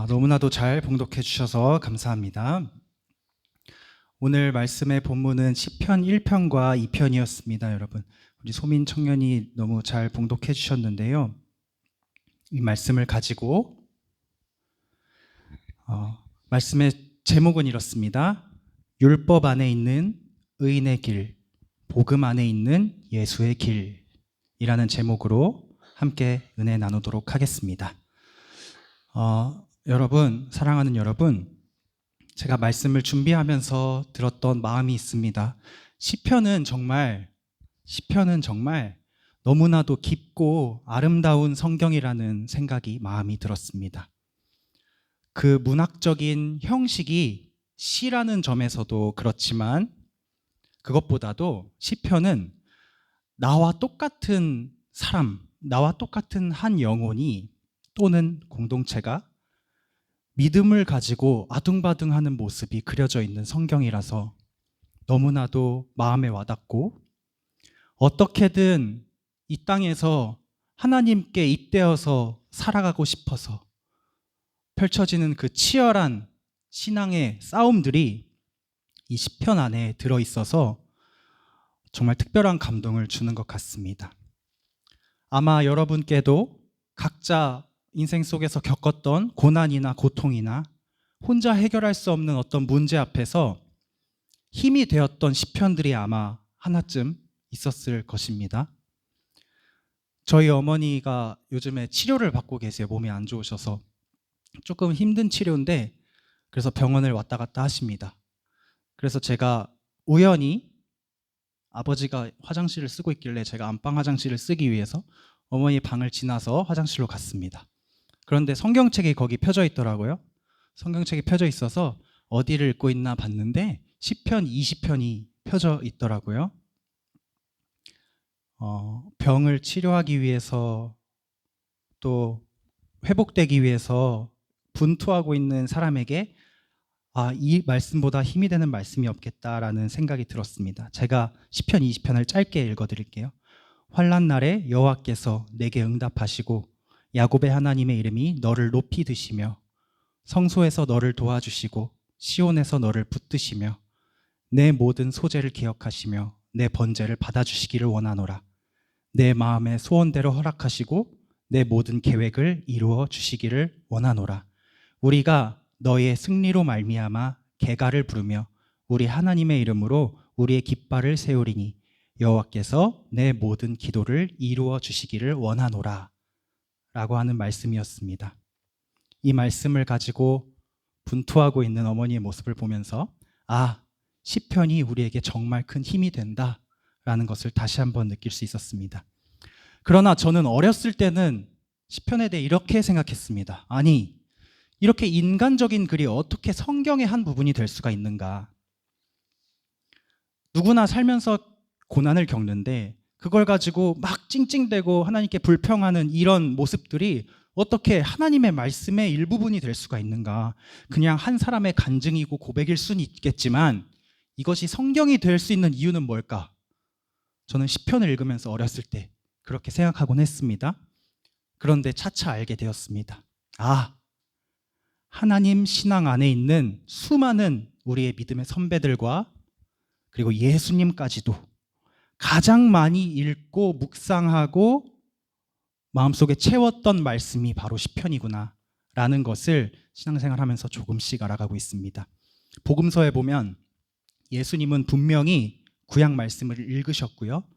너무나도 잘 봉독해 주셔서 감사합니다. 오늘 말씀의 본문은 시편 1편과 2편이었습니다, 여러분. 우리 소민 청년이 너무 잘 봉독해 주셨는데요. 이 말씀을 가지고 말씀의 제목은 이렇습니다. 율법 안에 있는 의인의 길, 복음 안에 있는 예수의 길이라는 제목으로 함께 은혜 나누도록 하겠습니다. 여러분, 사랑하는 여러분, 제가 말씀을 준비하면서 들었던 마음이 있습니다. 시편은 정말 너무나도 깊고 아름다운 성경이라는 생각이 마음이 들었습니다. 그 문학적인 형식이 시라는 점에서도 그렇지만 그것보다도 시편은 나와 똑같은 사람, 나와 똑같은 한 영혼이 또는 공동체가 믿음을 가지고 아둥바둥하는 모습이 그려져 있는 성경이라서 너무나도 마음에 와닿고, 어떻게든 이 땅에서 하나님께 잇대어서 살아가고 싶어서 펼쳐지는 그 치열한 신앙의 싸움들이 이 시편 안에 들어있어서 정말 특별한 감동을 주는 것 같습니다. 아마 여러분께도 각자 인생 속에서 겪었던 고난이나 고통이나 혼자 해결할 수 없는 어떤 문제 앞에서 힘이 되었던 시편들이 아마 하나쯤 있었을 것입니다. 저희 어머니가 요즘에 치료를 받고 계세요. 몸이 안 좋으셔서 조금 힘든 치료인데, 그래서 병원을 왔다 갔다 하십니다. 그래서 제가 우연히 아버지가 화장실을 쓰고 있길래 제가 안방 화장실을 쓰기 위해서 어머니 방을 지나서 화장실로 갔습니다. 그런데 성경책이 거기 펴져 있더라고요. 성경책이 펴져 있어서 어디를 읽고 있나 봤는데 시편 20편이 펴져 있더라고요. 병을 치료하기 위해서 또 회복되기 위해서 분투하고 있는 사람에게 이 말씀보다 힘이 되는 말씀이 없겠다라는 생각이 들었습니다. 제가 시편 20편을 짧게 읽어드릴게요. 환난 날에 여호와께서 내게 응답하시고 야곱의 하나님의 이름이 너를 높이 드시며 성소에서 너를 도와주시고 시온에서 너를 붙드시며 내 모든 소재를 기억하시며 내 번제를 받아주시기를 원하노라. 내 마음의 소원대로 허락하시고 내 모든 계획을 이루어 주시기를 원하노라. 우리가 너의 승리로 말미암아 개가를 부르며 우리 하나님의 이름으로 우리의 깃발을 세우리니 여호와께서 내 모든 기도를 이루어 주시기를 원하노라 라고 하는 말씀이었습니다. 이 말씀을 가지고 분투하고 있는 어머니의 모습을 보면서 시편이 우리에게 정말 큰 힘이 된다라는 것을 다시 한번 느낄 수 있었습니다. 그러나 저는 어렸을 때는 시편에 대해 이렇게 생각했습니다. 아니, 이렇게 인간적인 글이 어떻게 성경의 한 부분이 될 수가 있는가? 누구나 살면서 고난을 겪는데 그걸 가지고 막 찡찡대고 하나님께 불평하는 이런 모습들이 어떻게 하나님의 말씀의 일부분이 될 수가 있는가? 그냥 한 사람의 간증이고 고백일 수는 있겠지만 이것이 성경이 될 수 있는 이유는 뭘까? 저는 시편을 읽으면서 어렸을 때 그렇게 생각하곤 했습니다. 그런데 차차 알게 되었습니다. 하나님 신앙 안에 있는 수많은 우리의 믿음의 선배들과 그리고 예수님까지도 가장 많이 읽고 묵상하고 마음속에 채웠던 말씀이 바로 시편이구나 라는 것을 신앙생활하면서 조금씩 알아가고 있습니다. 복음서에 보면 예수님은 분명히 구약 말씀을 읽으셨고요.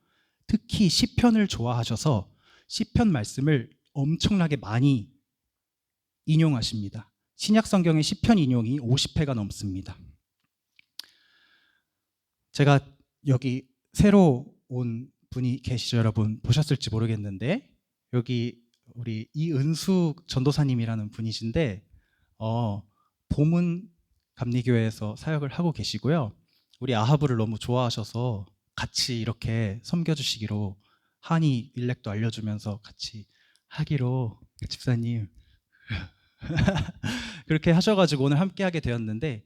특히 시편을 좋아하셔서 시편 말씀을 엄청나게 많이 인용하십니다. 신약 성경의 시편 인용이 50회가 넘습니다. 제가 여기 새로 온 분이 계시죠, 여러분? 보셨을지 모르겠는데 여기 우리 이은수 전도사님이라는 분이신데 보문 감리교회에서 사역을 하고 계시고요. 우리 아하브를 너무 좋아하셔서 같이 이렇게 섬겨주시기로 한이 일렉도 알려주면서 같이 하기로 집사님 그렇게 하셔가지고 오늘 함께 하게 되었는데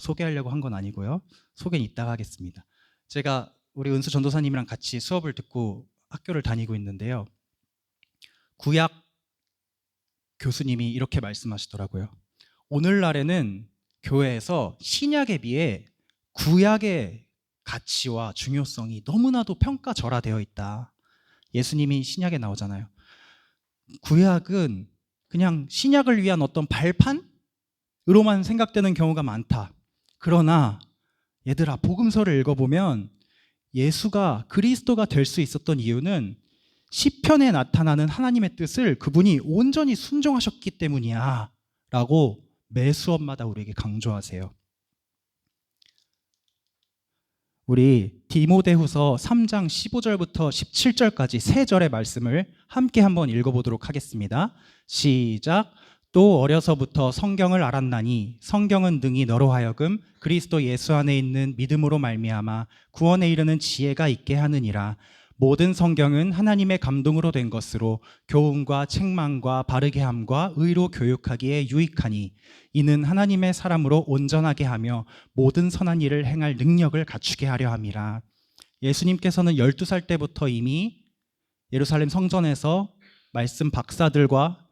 소개하려고 한 건 아니고요. 소개는 이따가 하겠습니다. 제가 우리 은수 전도사님이랑 같이 수업을 듣고 학교를 다니고 있는데요. 구약 교수님이 이렇게 말씀하시더라고요. 오늘날에는 교회에서 신약에 비해 구약의 가치와 중요성이 너무나도 평가절하되어 있다. 예수님이 신약에 나오잖아요. 구약은 그냥 신약을 위한 어떤 발판으로만 생각되는 경우가 많다. 그러나 얘들아, 복음서를 읽어보면 예수가 그리스도가 될 수 있었던 이유는 시편에 나타나는 하나님의 뜻을 그분이 온전히 순종하셨기 때문이야 라고 매 수업마다 우리에게 강조하세요. 우리 디모데후서 3장 15절부터 17절까지 세 절의 말씀을 함께 한번 읽어보도록 하겠습니다. 시작. 또 어려서부터 성경을 알았나니 성경은 능히 너로 하여금 그리스도 예수 안에 있는 믿음으로 말미암아 구원에 이르는 지혜가 있게 하느니라. 모든 성경은 하나님의 감동으로 된 것으로 교훈과 책망과 바르게 함과 의로 교육하기에 유익하니 이는 하나님의 사람으로 온전하게 하며 모든 선한 일을 행할 능력을 갖추게 하려 함이라. 예수님께서는 12살 때부터 이미 예루살렘 성전에서 말씀 박사들과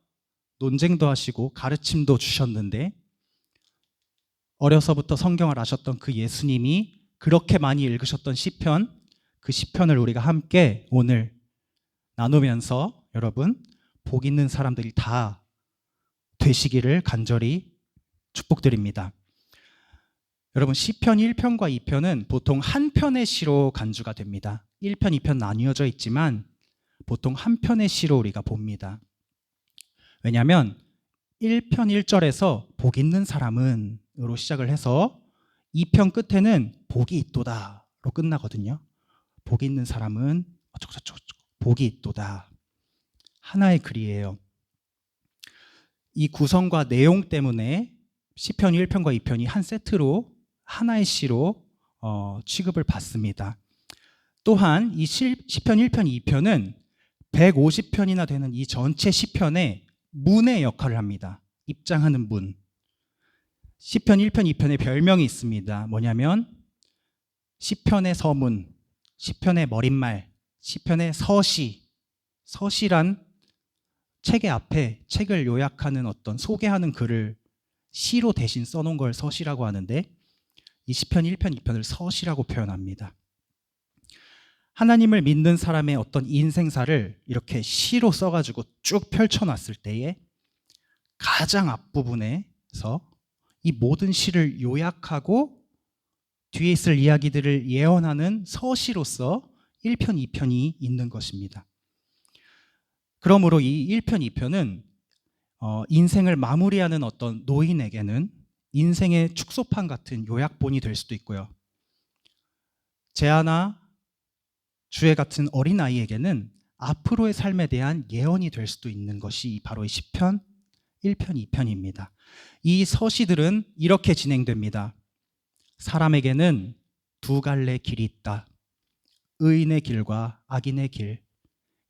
논쟁도 하시고 가르침도 주셨는데, 어려서부터 성경을 아셨던 그 예수님이 그렇게 많이 읽으셨던 시편, 그 시편을 우리가 함께 오늘 나누면서 여러분 복 있는 사람들이 다 되시기를 간절히 축복드립니다. 여러분, 시편 1편과 2편은 보통 한 편의 시로 간주가 됩니다. 1편, 2편 나뉘어져 있지만 보통 한 편의 시로 우리가 봅니다. 왜냐하면 1편 1절에서 복 있는 사람은 으로 시작을 해서 2편 끝에는 복이 있도다로 끝나거든요. 복이 있는 사람은 어쩌고저쩌고 복이 있도다. 하나의 글이에요. 이 구성과 내용 때문에 시편 1편과 2편이 한 세트로 하나의 시로 취급을 받습니다. 또한 이 시편 1편, 2편은 150편이나 되는 이 전체 시편의 문의 역할을 합니다. 입장하는 문. 시편 1편, 2편의 별명이 있습니다. 뭐냐면 시편의 서문, 시편의 머릿말, 시편의 서시. 서시란 책의 앞에 책을 요약하는 어떤 소개하는 글을 시로 대신 써놓은 걸 서시라고 하는데, 이 시편 1편, 2편을 서시라고 표현합니다. 하나님을 믿는 사람의 어떤 인생사를 이렇게 시로 써가지고 쭉 펼쳐놨을 때에 가장 앞부분에서 이 모든 시를 요약하고 뒤에 있을 이야기들을 예언하는 서시로서 1편, 2편이 있는 것입니다. 그러므로 이 1편, 2편은 인생을 마무리하는 어떤 노인에게는 인생의 축소판 같은 요약본이 될 수도 있고요. 제아나 주애 같은 어린아이에게는 앞으로의 삶에 대한 예언이 될 수도 있는 것이 바로 이 시편 1편, 2편입니다. 이 서시들은 이렇게 진행됩니다. 사람에게는 두 갈래 길이 있다. 의인의 길과 악인의 길,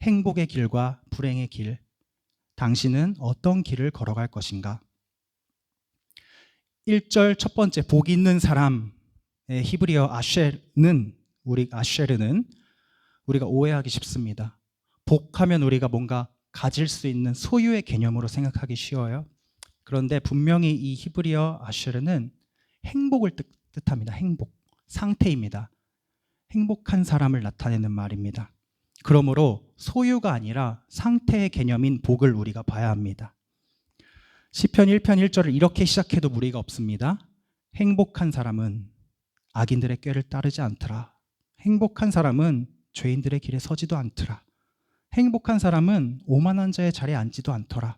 행복의 길과 불행의 길. 당신은 어떤 길을 걸어갈 것인가? 1절 첫 번째 복 있는 사람의 히브리어 아쉐르는 우리가 오해하기 쉽습니다. 복하면 우리가 뭔가 가질 수 있는 소유의 개념으로 생각하기 쉬워요. 그런데 분명히 이 히브리어 아쉐르는 행복을 뜻합니다. 행복, 상태입니다. 행복한 사람을 나타내는 말입니다. 그러므로 소유가 아니라 상태의 개념인 복을 우리가 봐야 합니다. 시편 1편 1절을 이렇게 시작해도 무리가 없습니다. 행복한 사람은 악인들의 꾀를 따르지 않더라. 행복한 사람은 죄인들의 길에 서지도 않더라. 행복한 사람은 오만한 자의 자리에 앉지도 않더라.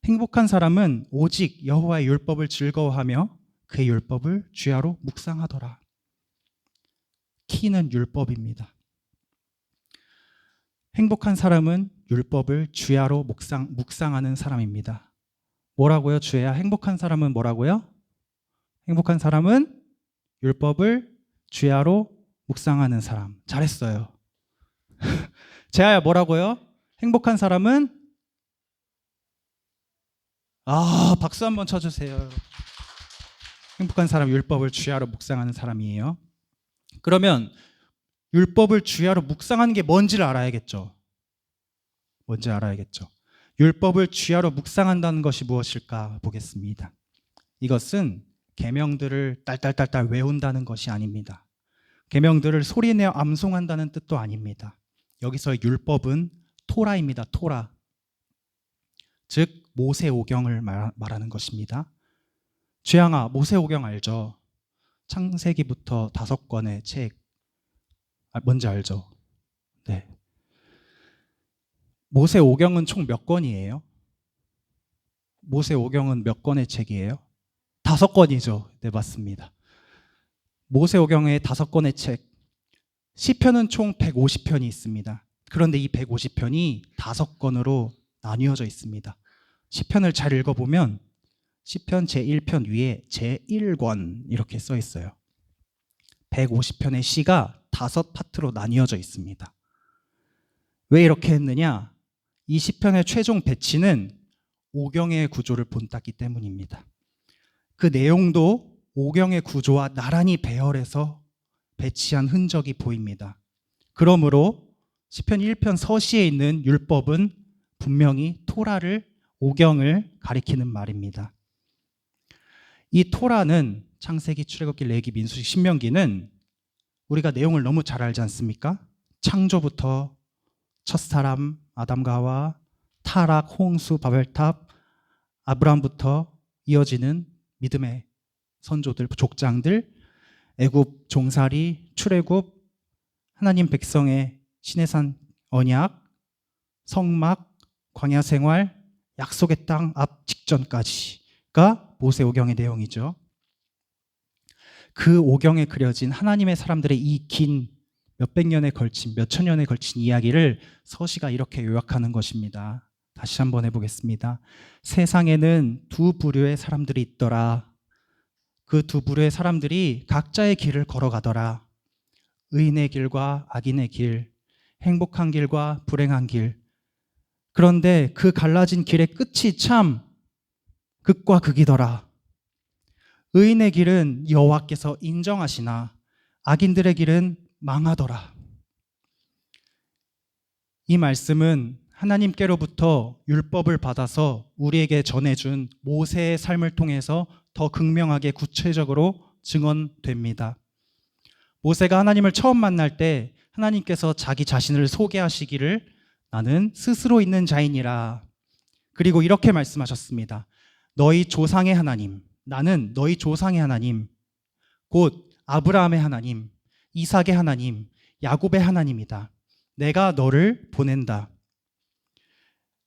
행복한 사람은 오직 여호와의 율법을 즐거워하며 그의 율법을 주야로 묵상하더라. 키는 율법입니다. 행복한 사람은 율법을 주야로 묵상하는 사람입니다. 뭐라고요? 주야, 행복한 사람은 뭐라고요? 행복한 사람은 율법을 주야로 묵상하는 사람. 잘했어요. 제아야, 뭐라고요? 행복한 사람은 박수 한번 쳐주세요. 행복한 사람 율법을 주야로 묵상하는 사람이에요. 그러면 율법을 주야로 묵상하는 게 뭔지를 알아야겠죠. 뭔지 알아야겠죠. 율법을 주야로 묵상한다는 것이 무엇일까 보겠습니다. 이것은 계명들을 딸딸딸딸 외운다는 것이 아닙니다. 계명들을 소리내어 암송한다는 뜻도 아닙니다. 여기서 율법은 토라입니다. 토라. 즉 모세오경을 말하는 것입니다. 주양아, 모세오경 알죠? 창세기부터 5권의 책 뭔지 알죠? 네. 모세오경은 총 몇 권이에요? 모세오경은 몇 권의 책이에요? 5권이죠. 네, 맞습니다. 모세오경의 5권의 책, 시편은 총 150편이 있습니다. 그런데 이 150편이 5권으로 나뉘어져 있습니다. 시편을 잘 읽어보면 시편 제1편 위에 제1권 이렇게 써 있어요. 150편의 시가 5파트로 나뉘어져 있습니다. 왜 이렇게 했느냐? 이 시편의 최종 배치는 오경의 구조를 본땄기 때문입니다. 그 내용도 오경의 구조와 나란히 배열해서 배치한 흔적이 보입니다. 그러므로 시편 1편 서시에 있는 율법은 분명히 토라를, 오경을 가리키는 말입니다. 이 토라는 창세기, 출애굽기, 레위기, 민수기, 신명기는 우리가 내용을 너무 잘 알지 않습니까? 창조부터 첫사람 아담과 하와, 타락, 홍수, 바벨탑, 아브라함부터 이어지는 믿음의 선조들, 족장들, 애굽 종살이, 출애굽, 하나님 백성의 시내산 언약, 성막, 광야 생활, 약속의 땅 앞 직전까지가 모세오경의 내용이죠. 그 오경에 그려진 하나님의 사람들의 이 긴 몇백 년에 걸친, 몇천 년에 걸친 이야기를 서시가 이렇게 요약하는 것입니다. 다시 한번 해보겠습니다. 세상에는 두 부류의 사람들이 있더라. 그 두 부류의 사람들이 각자의 길을 걸어가더라. 의인의 길과 악인의 길, 행복한 길과 불행한 길. 그런데 그 갈라진 길의 끝이 참 극과 극이더라. 의인의 길은 여호와께서 인정하시나 악인들의 길은 망하더라. 이 말씀은 하나님께로부터 율법을 받아서 우리에게 전해준 모세의 삶을 통해서 더 극명하게 구체적으로 증언됩니다. 모세가 하나님을 처음 만날 때 하나님께서 자기 자신을 소개하시기를 나는 스스로 있는 자이니라. 그리고 이렇게 말씀하셨습니다. 너희 조상의 하나님, 나는 너희 조상의 하나님, 곧 아브라함의 하나님, 이삭의 하나님, 야곱의 하나님이다. 내가 너를 보낸다.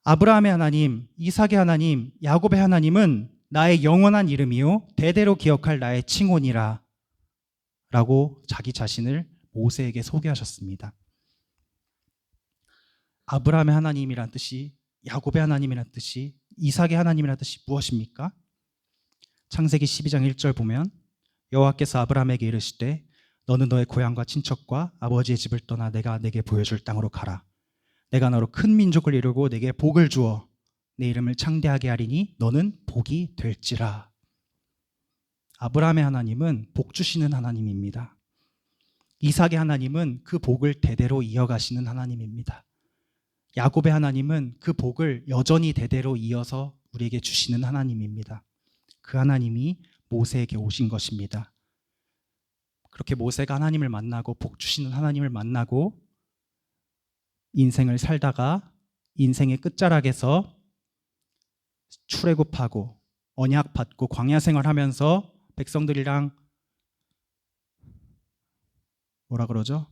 아브라함의 하나님, 이삭의 하나님, 야곱의 하나님은 나의 영원한 이름이요 대대로 기억할 나의 칭호니라 라고 자기 자신을 모세에게 소개하셨습니다. 아브라함의 하나님이란 뜻이, 야곱의 하나님이란 뜻이, 이삭의 하나님이란 뜻이 무엇입니까? 창세기 12장 1절 보면 여호와께서 아브라함에게 이르시되 너는 너의 고향과 친척과 아버지의 집을 떠나 내가 내게 보여줄 땅으로 가라. 내가 너로 큰 민족을 이루고 내게 복을 주어 내 이름을 창대하게 하리니 너는 복이 될지라. 아브라함의 하나님은 복 주시는 하나님입니다. 이삭의 하나님은 그 복을 대대로 이어가시는 하나님입니다. 야곱의 하나님은 그 복을 여전히 대대로 이어서 우리에게 주시는 하나님입니다. 그 하나님이 모세에게 오신 것입니다. 그렇게 모세가 하나님을 만나고 복 주시는 하나님을 만나고 인생을 살다가 인생의 끝자락에서 출애굽하고 언약 받고 광야 생활하면서 백성들이랑 뭐라 그러죠?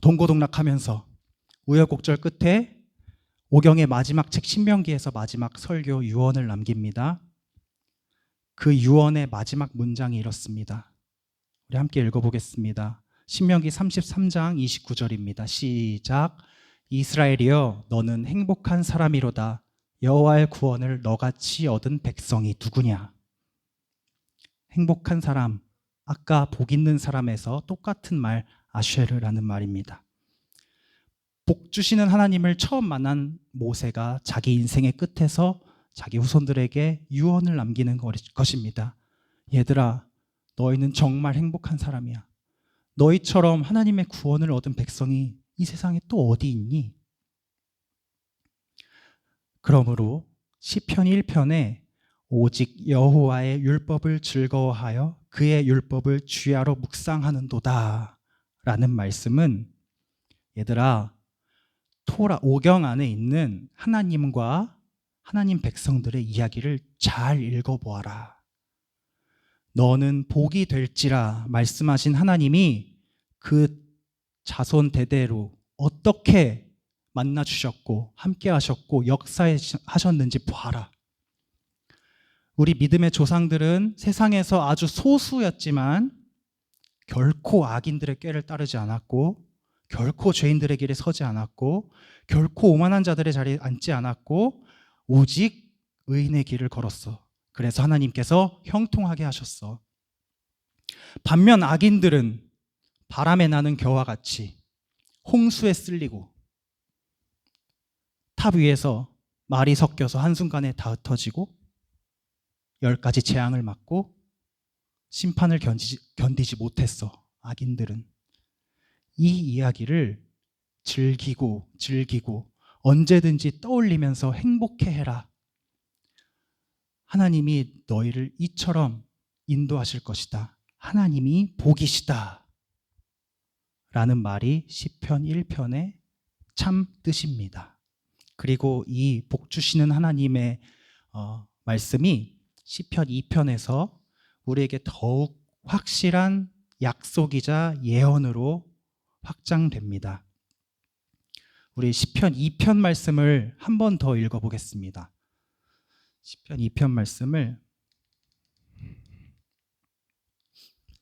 동고동락하면서 우여곡절 끝에 오경의 마지막 책 신명기에서 마지막 설교 유언을 남깁니다. 그 유언의 마지막 문장이 이렇습니다. 우리 함께 읽어보겠습니다. 신명기 33장 29절입니다. 시작. 이스라엘이여 너는 행복한 사람이로다. 여호와의 구원을 너같이 얻은 백성이 누구냐? 행복한 사람, 아까 복 있는 사람에서 똑같은 말 아쉐르라는 말입니다. 복 주시는 하나님을 처음 만난 모세가 자기 인생의 끝에서 자기 후손들에게 유언을 남기는 것입니다. 얘들아, 너희는 정말 행복한 사람이야. 너희처럼 하나님의 구원을 얻은 백성이 이 세상에 또 어디 있니? 그러므로 시편 1편에 오직 여호와의 율법을 즐거워하여 그의 율법을 주야로 묵상하는도다 라는 말씀은, 얘들아, 토라 오경 안에 있는 하나님과 하나님 백성들의 이야기를 잘 읽어보아라. 너는 복이 될지라 말씀하신 하나님이 그 자손 대대로 어떻게 만나 주셨고 함께 하셨고 역사하셨는지 보아라. 우리 믿음의 조상들은 세상에서 아주 소수였지만 결코 악인들의 꾀를 따르지 않았고, 결코 죄인들의 길에 서지 않았고, 결코 오만한 자들의 자리에 앉지 않았고, 오직 의인의 길을 걸었어. 그래서 하나님께서 형통하게 하셨어. 반면 악인들은 바람에 나는 겨와 같이 홍수에 쓸리고 탑 위에서 말이 섞여서 한순간에 다 흩어지고 10가지 재앙을 맞고 심판을 견디지 못했어. 악인들은. 이 이야기를 즐기고 언제든지 떠올리면서 행복해해라. 하나님이 너희를 이처럼 인도하실 것이다. 하나님이 복이시다 라는 말이 시편 1편의 참 뜻입니다. 그리고 이 복 주시는 하나님의 말씀이 시편 2편에서 우리에게 더욱 확실한 약속이자 예언으로 확장됩니다. 우리 시편 2편 말씀을 한 번 더 읽어보겠습니다. 시편 2편 말씀을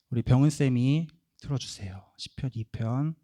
우리 병은쌤이 틀어주세요. 시편 2편.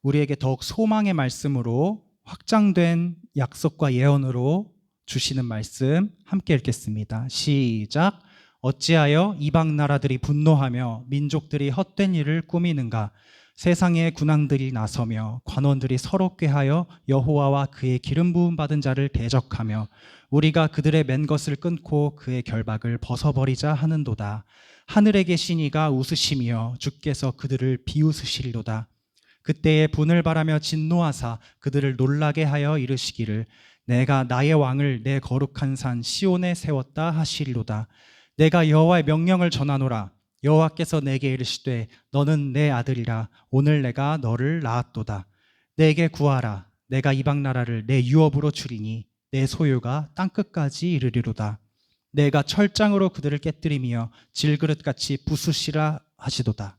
우리에게 더욱 소망의 말씀으로 확장된 약속과 예언으로 주시는 말씀 함께 읽겠습니다. 시작. 어찌하여 이방 나라들이 분노하며 민족들이 헛된 일을 꾸미는가? 세상의 군왕들이 나서며 관원들이 서로 꾀하여 여호와와 그의 기름 부음 받은 자를 대적하며 우리가 그들의 맨 것을 끊고 그의 결박을 벗어버리자 하는도다. 하늘에 계신 이가 웃으시며 주께서 그들을 비웃으시리로다. 그때에 분을 바라며 진노하사 그들을 놀라게 하여 이르시기를 내가 나의 왕을 내 거룩한 산 시온에 세웠다 하시리로다. 내가 여호와의 명령을 전하노라. 여호와께서 내게 이르시되 너는 내 아들이라. 오늘 내가 너를 낳았도다. 내게 구하라. 내가 이방 나라를 내 유업으로 주리니 내 소유가 땅끝까지 이르리로다. 내가 철장으로 그들을 깨뜨리며 질그릇같이 부수시라 하시도다.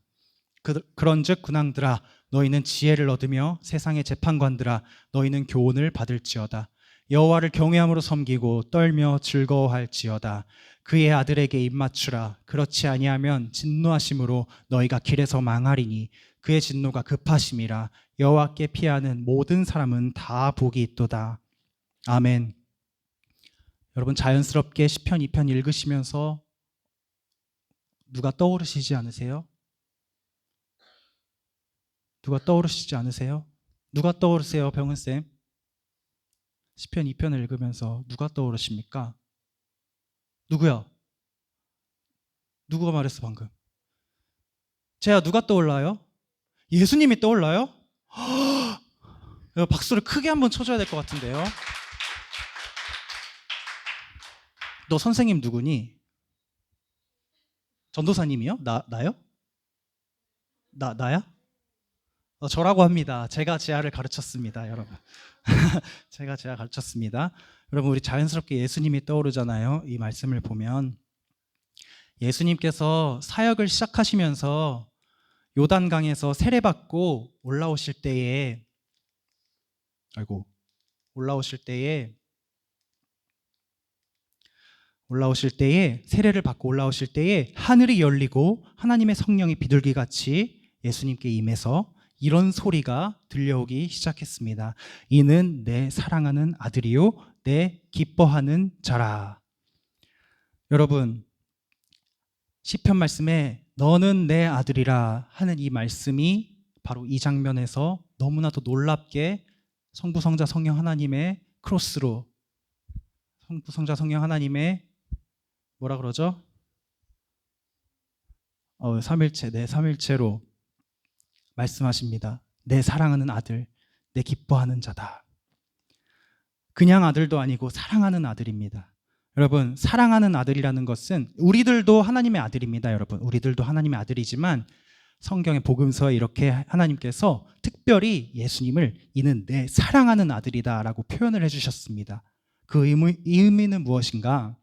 그런즉 군왕들아 너희는 지혜를 얻으며 세상의 재판관들아 너희는 교훈을 받을지어다. 여호와를 경외함으로 섬기고 떨며 즐거워할지어다. 그의 아들에게 입맞추라. 그렇지 아니하면 진노하심으로 너희가 길에서 망하리니 그의 진노가 급하심이라. 여호와께 피하는 모든 사람은 다 복이 있도다. 아멘. 여러분 자연스럽게 시편 2편 읽으시면서 누가 떠오르시지 않으세요? 누가 떠오르시지 않으세요? 누가 떠오르세요, 병은쌤? 시편 2편을 읽으면서 누가 떠오르십니까? 누구야? 누구가 말했어 방금? 제가 누가 떠올라요? 예수님이 떠올라요? 박수를 크게 한번 쳐줘야 될 것 같은데요. 너 선생님 누구니? 전도사님이요? 나요? 나야? 저라고 합니다. 제가 제아를 가르쳤습니다, 여러분. 제가 제아 가르쳤습니다. 여러분 우리 자연스럽게 예수님이 떠오르잖아요. 이 말씀을 보면 예수님께서 사역을 시작하시면서 요단강에서 세례받고 올라오실 때에 세례를 받고 올라오실 때에 하늘이 열리고 하나님의 성령이 비둘기같이 예수님께 임해서 이런 소리가 들려오기 시작했습니다. 이는 내 사랑하는 아들이요 내 기뻐하는 자라. 여러분 시편 말씀에 너는 내 아들이라 하는 이 말씀이 바로 이 장면에서 너무나도 놀랍게 성부 성자 성령 하나님의 크로스로 성부 성자 성령 하나님의 뭐라 그러죠? 삼일체로 말씀하십니다. 내 사랑하는 아들, 내 기뻐하는 자다. 그냥 아들도 아니고 사랑하는 아들입니다. 여러분, 사랑하는 아들이라는 것은 우리들도 하나님의 아들입니다. 여러분, 우리들도 하나님의 아들이지만 성경의 복음서에 이렇게 하나님께서 특별히 예수님을 이는 내 사랑하는 아들이다라고 표현을 해주셨습니다. 그 의미는 무엇인가?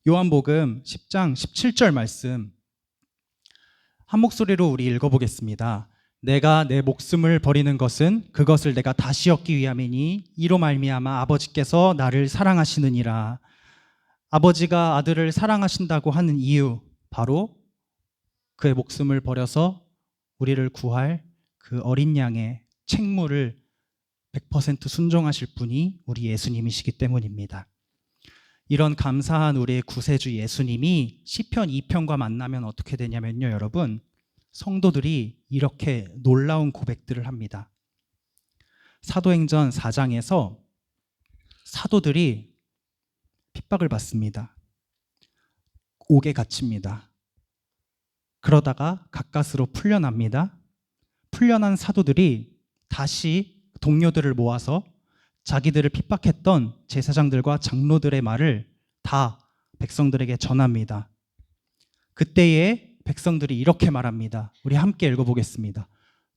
요한복음 10장 17절 말씀 한 목소리로 우리 읽어보겠습니다. 내가 내 목숨을 버리는 것은 그것을 내가 다시 얻기 위함이니 이로 말미암아 아버지께서 나를 사랑하시느니라. 아버지가 아들을 사랑하신다고 하는 이유, 바로 그의 목숨을 버려서 우리를 구할 그 어린 양의 책무를 100% 순종하실 분이 우리 예수님이시기 때문입니다. 이런 감사한 우리의 구세주 예수님이 시편 2편과 만나면 어떻게 되냐면요, 여러분, 성도들이 이렇게 놀라운 고백들을 합니다. 사도행전 4장에서 사도들이 핍박을 받습니다. 옥에 갇힙니다. 그러다가 가까스로 풀려납니다. 풀려난 사도들이 다시 동료들을 모아서 자기들을 핍박했던 제사장들과 장로들의 말을 다 백성들에게 전합니다. 그때에 백성들이 이렇게 말합니다. 우리 함께 읽어보겠습니다.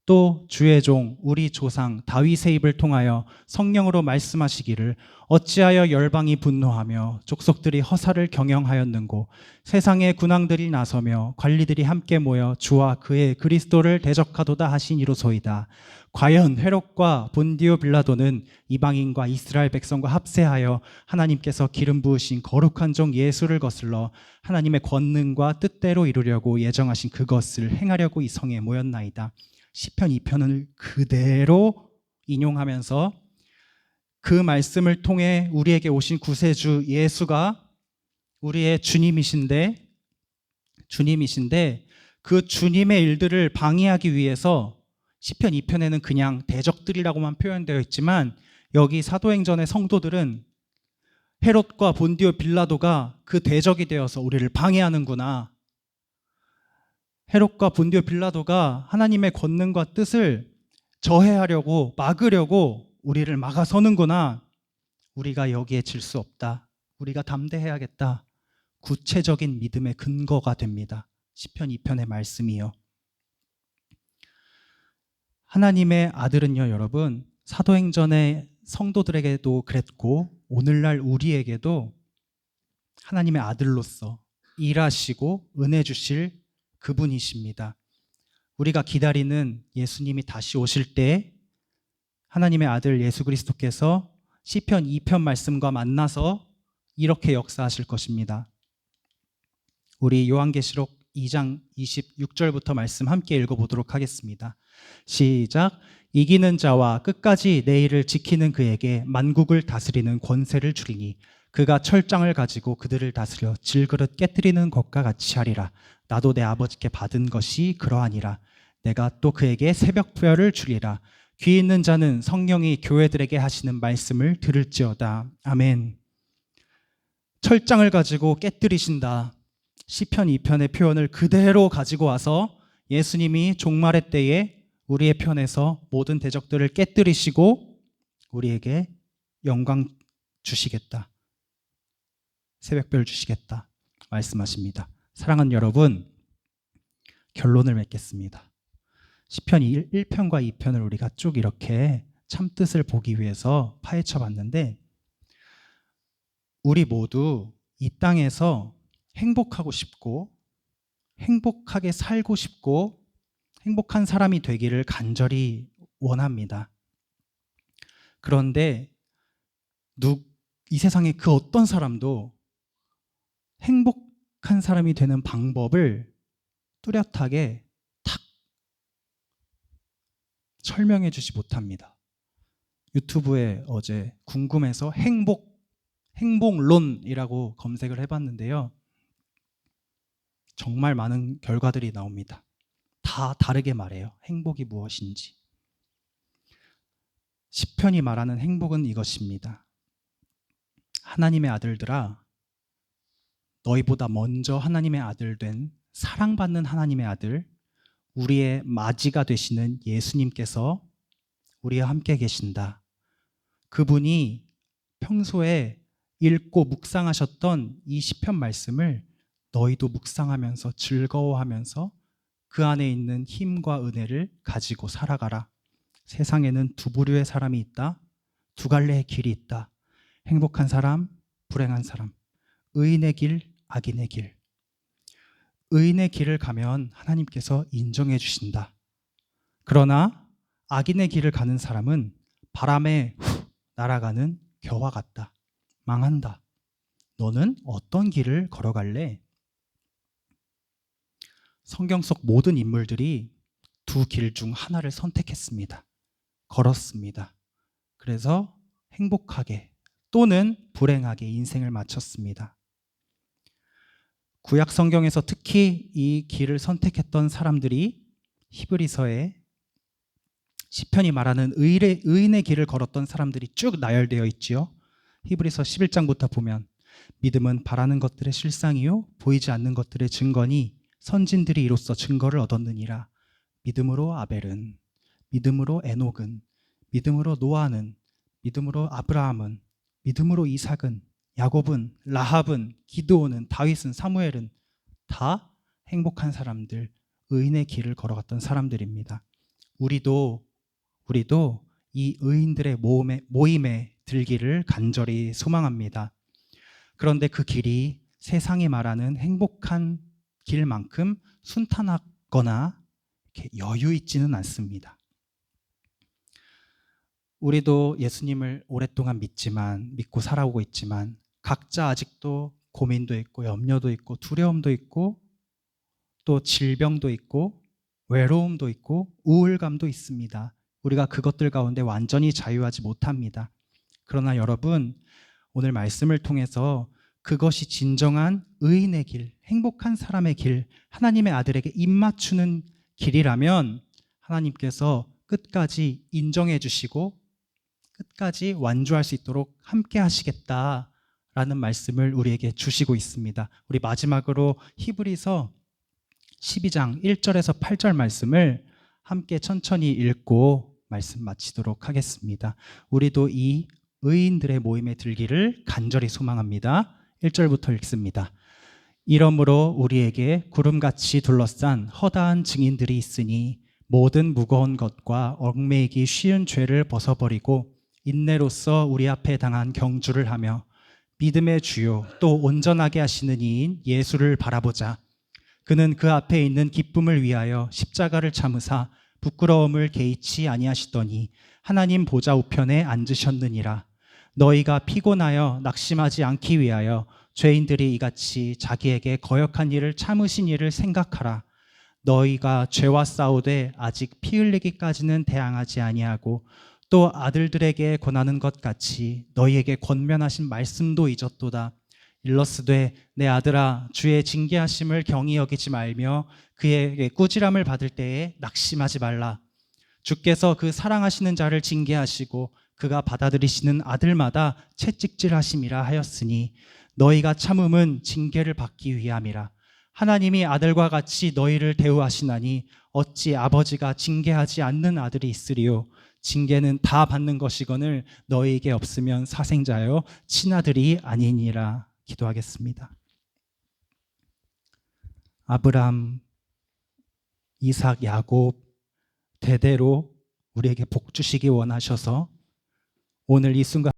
또 주의 종 우리 조상 다윗의 입을 통하여 성령으로 말씀하시기를 어찌하여 열방이 분노하며 족속들이 허사를 경영하였는고 세상의 군왕들이 나서며 관리들이 함께 모여 주와 그의 그리스도를 대적하도다 하시니로소이다. 과연 헤롯과 본디오 빌라도는 이방인과 이스라엘 백성과 합세하여 하나님께서 기름 부으신 거룩한 종 예수를 거슬러 하나님의 권능과 뜻대로 이루려고 예정하신 그것을 행하려고 이 성에 모였나이다. 시편 2편을 그대로 인용하면서 그 말씀을 통해 우리에게 오신 구세주 예수가 우리의 주님이신데 그 주님의 일들을 방해하기 위해서 시편 2편에는 그냥 대적들이라고만 표현되어 있지만 여기 사도행전의 성도들은 헤롯과 본디오 빌라도가 그 대적이 되어서 우리를 방해하는구나. 헤롯과 본디오 빌라도가 하나님의 권능과 뜻을 저해하려고 막으려고 우리를 막아서는구나. 우리가 여기에 질 수 없다. 우리가 담대해야겠다. 구체적인 믿음의 근거가 됩니다. 시편 2편의 말씀이요. 하나님의 아들은요, 여러분, 사도행전의 성도들에게도 그랬고 오늘날 우리에게도 하나님의 아들로서 일하시고 은혜 주실 그분이십니다. 우리가 기다리는 예수님이 다시 오실 때 하나님의 아들 예수 그리스도께서 시편 2편 말씀과 만나서 이렇게 역사하실 것입니다. 우리 요한계시록 2장 26절부터 말씀 함께 읽어보도록 하겠습니다. 시작. 이기는 자와 끝까지 내 일을 지키는 그에게 만국을 다스리는 권세를 주리니 그가 철장을 가지고 그들을 다스려 질그릇 깨뜨리는 것과 같이 하리라. 나도 내 아버지께 받은 것이 그러하니라. 내가 또 그에게 새벽부활을 주리라. 귀 있는 자는 성령이 교회들에게 하시는 말씀을 들을지어다. 아멘. 철장을 가지고 깨뜨리신다. 시편 2편의 표현을 그대로 가지고 와서 예수님이 종말의 때에 우리의 편에서 모든 대적들을 깨뜨리시고 우리에게 영광 주시겠다. 새벽별 주시겠다. 말씀하십니다. 사랑하는 여러분, 결론을 맺겠습니다. 시편 1편과 2편을 우리가 쭉 이렇게 참뜻을 보기 위해서 파헤쳐 봤는데 우리 모두 이 땅에서 행복하고 싶고 행복하게 살고 싶고 행복한 사람이 되기를 간절히 원합니다. 그런데 이 세상의 그 어떤 사람도 행복한 사람이 되는 방법을 뚜렷하게 탁 설명해 주지 못합니다. 유튜브에 어제 궁금해서 행복론이라고 검색을 해봤는데요. 정말 많은 결과들이 나옵니다. 다 다르게 말해요. 행복이 무엇인지. 시편이 말하는 행복은 이것입니다. 하나님의 아들들아, 너희보다 먼저 하나님의 아들 된 사랑받는 하나님의 아들, 우리의 맞이가 되시는 예수님께서 우리와 함께 계신다. 그분이 평소에 읽고 묵상하셨던 이 시편 말씀을 너희도 묵상하면서 즐거워하면서 그 안에 있는 힘과 은혜를 가지고 살아가라. 세상에는 두 부류의 사람이 있다. 두 갈래의 길이 있다. 행복한 사람, 불행한 사람. 의인의 길, 악인의 길. 의인의 길을 가면 하나님께서 인정해 주신다. 그러나 악인의 길을 가는 사람은 바람에 후 날아가는 겨와 같다. 망한다. 너는 어떤 길을 걸어갈래? 성경 속 모든 인물들이 두 길 중 하나를 선택했습니다. 걸었습니다. 그래서 행복하게 또는 불행하게 인생을 마쳤습니다. 구약 성경에서 특히 이 길을 선택했던 사람들이 히브리서에 시편이 말하는 의인의 길을 걸었던 사람들이 쭉 나열되어 있지요. 히브리서 11장부터 보면 믿음은 바라는 것들의 실상이요 보이지 않는 것들의 증거니 선진들이 이로써 증거를 얻었느니라. 믿음으로 아벨은, 믿음으로 에녹은, 믿음으로 노아는, 믿음으로 아브라함은, 믿음으로 이삭은, 야곱은, 라합은, 기드온은, 다윗은, 사무엘은 다 행복한 사람들, 의인의 길을 걸어갔던 사람들입니다. 우리도 이 의인들의 모임에 들기를 간절히 소망합니다. 그런데 그 길이 세상이 말하는 행복한 길만큼 순탄하거나 이렇게 여유 있지는 않습니다. 우리도 예수님을 오랫동안 믿고 살아오고 있지만 각자 아직도 고민도 있고 염려도 있고 두려움도 있고 또 질병도 있고 외로움도 있고 우울감도 있습니다. 우리가 그것들 가운데 완전히 자유하지 못합니다. 그러나 여러분, 오늘 말씀을 통해서 그것이 진정한 의인의 길, 행복한 사람의 길, 하나님의 아들에게 입맞추는 길이라면 하나님께서 끝까지 인정해 주시고 끝까지 완주할 수 있도록 함께 하시겠다라는 말씀을 우리에게 주시고 있습니다. 우리 마지막으로 히브리서 12장 1절에서 8절 말씀을 함께 천천히 읽고 말씀 마치도록 하겠습니다. 우리도 이 의인들의 모임에 들기를 간절히 소망합니다. 1절부터 읽습니다. 이러므로 우리에게 구름같이 둘러싼 허다한 증인들이 있으니 모든 무거운 것과 얽매이기 쉬운 죄를 벗어버리고 인내로써 우리 앞에 당한 경주를 하며 믿음의 주요 또 온전하게 하시는 이인 예수를 바라보자. 그는 그 앞에 있는 기쁨을 위하여 십자가를 참으사 부끄러움을 개의치 아니하시더니 하나님 보좌 우편에 앉으셨느니라. 너희가 피곤하여 낙심하지 않기 위하여 죄인들이 이같이 자기에게 거역한 일을 참으신 일을 생각하라. 너희가 죄와 싸우되 아직 피 흘리기까지는 대항하지 아니하고 또 아들들에게 권하는 것 같이 너희에게 권면하신 말씀도 잊었도다. 일러스되 내 아들아 주의 징계하심을 경히 여기지 말며 그에게 꾸지람을 받을 때에 낙심하지 말라. 주께서 그 사랑하시는 자를 징계하시고 그가 받아들이시는 아들마다 채찍질하심이라 하였으니 너희가 참음은 징계를 받기 위함이라. 하나님이 아들과 같이 너희를 대우하시나니 어찌 아버지가 징계하지 않는 아들이 있으리요. 징계는 다 받는 것이거늘 너희에게 없으면 사생자여 친아들이 아니니라. 기도하겠습니다. 아브람, 이삭, 야곱 대대로 우리에게 복 주시기 원하셔서 오늘 이 순간